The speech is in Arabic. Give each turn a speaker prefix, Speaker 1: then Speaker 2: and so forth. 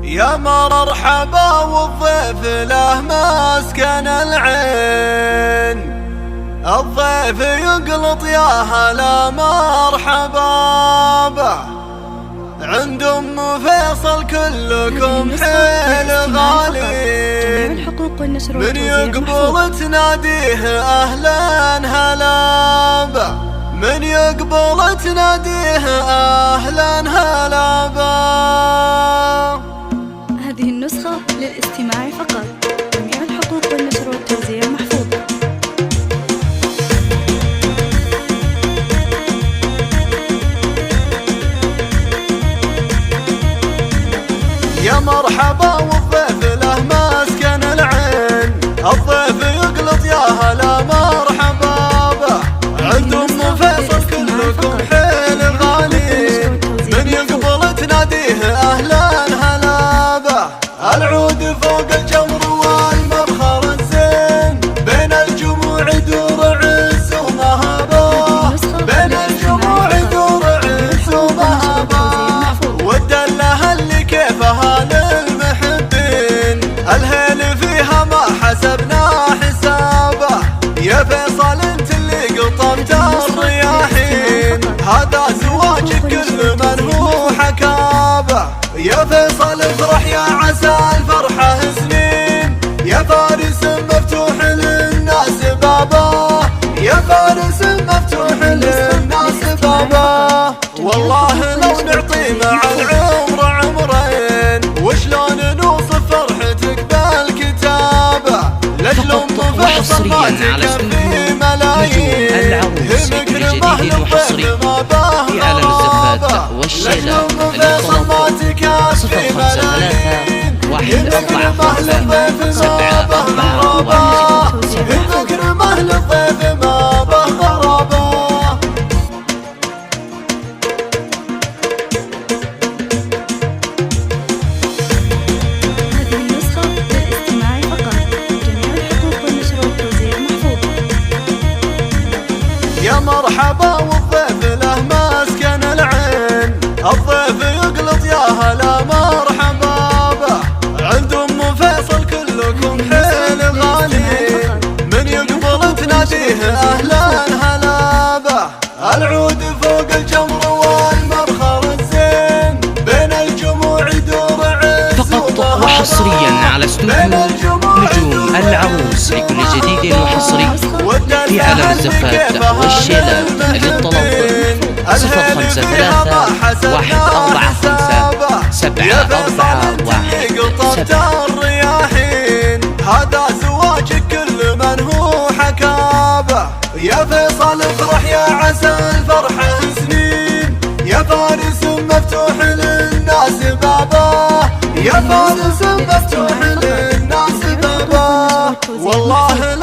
Speaker 1: يا مرحبا والضيف له مسكن العين، الضيف يقلط يا هلا مرحبا به، عند ام فيصل كلكم حيل غالين، من يقبل تناديه اهلا هلا به، من يقبل تناديه اهلا هلا به.
Speaker 2: هذه النسخة للاستماع فقط، جميع الحقوق والنشر والتوزيع محفوظة.
Speaker 1: يا مرحبا والضيف له مسكن العين، الضيف يقلط يا هلا مرحبا به، عند ام فيصل كلكم حيل غالين، من يقبل تناديه اهلا هلا به، العود فوق الجمر والمبخر الزين، بين الجموع يدور عز ومهابه، بين الجموع يدور عز ومهابه، والدله اللي كيفها للمحبين، الهيل فيها ما حسبنا حسابه، يا فيصل انت اللي قطمت الرياحين، هذا زواجك كل من هو حكابه، يا فيصل افرح يا عسى الفرحة سنين، يا فارس مفتوح للناس بابه، يا فارس مفتوح للناس بابه، والله لو نعطي مع العمر عمرين، وشلون نوصف فرحتك بالكتابة، لجل ام فيصل ما تكفي ملايين، مكرمه للضيف ما باه مرابه، لجل ام فيصل ما تكفي ملايين، مكرمه للضيف ما باه مرابه، مكرمه للضيف ما باه مرابه. يا مرحبا والضيف له مسكن العين، الضيف يقلط يا هلا مرحبا به، عند ام فيصل كلكم حيل غالين، من يقبل تناديه اهلا هلا به، العود فوق الجمر والمبخر الزين، بين الجموع يدور عز
Speaker 3: فقط وحصريا على استوديو نجوم العروس لكل جديد وحصري في عالم الزفات والشيلات. للطلب 053 145 741
Speaker 1: الرياحين، هذا زواجك كل من هو حكابه، يا فيصل افرح يا عسى الفرحة سنين، يا فارس مفتوح للناس بابه، يا فارس مفتوح للناس بابه، والله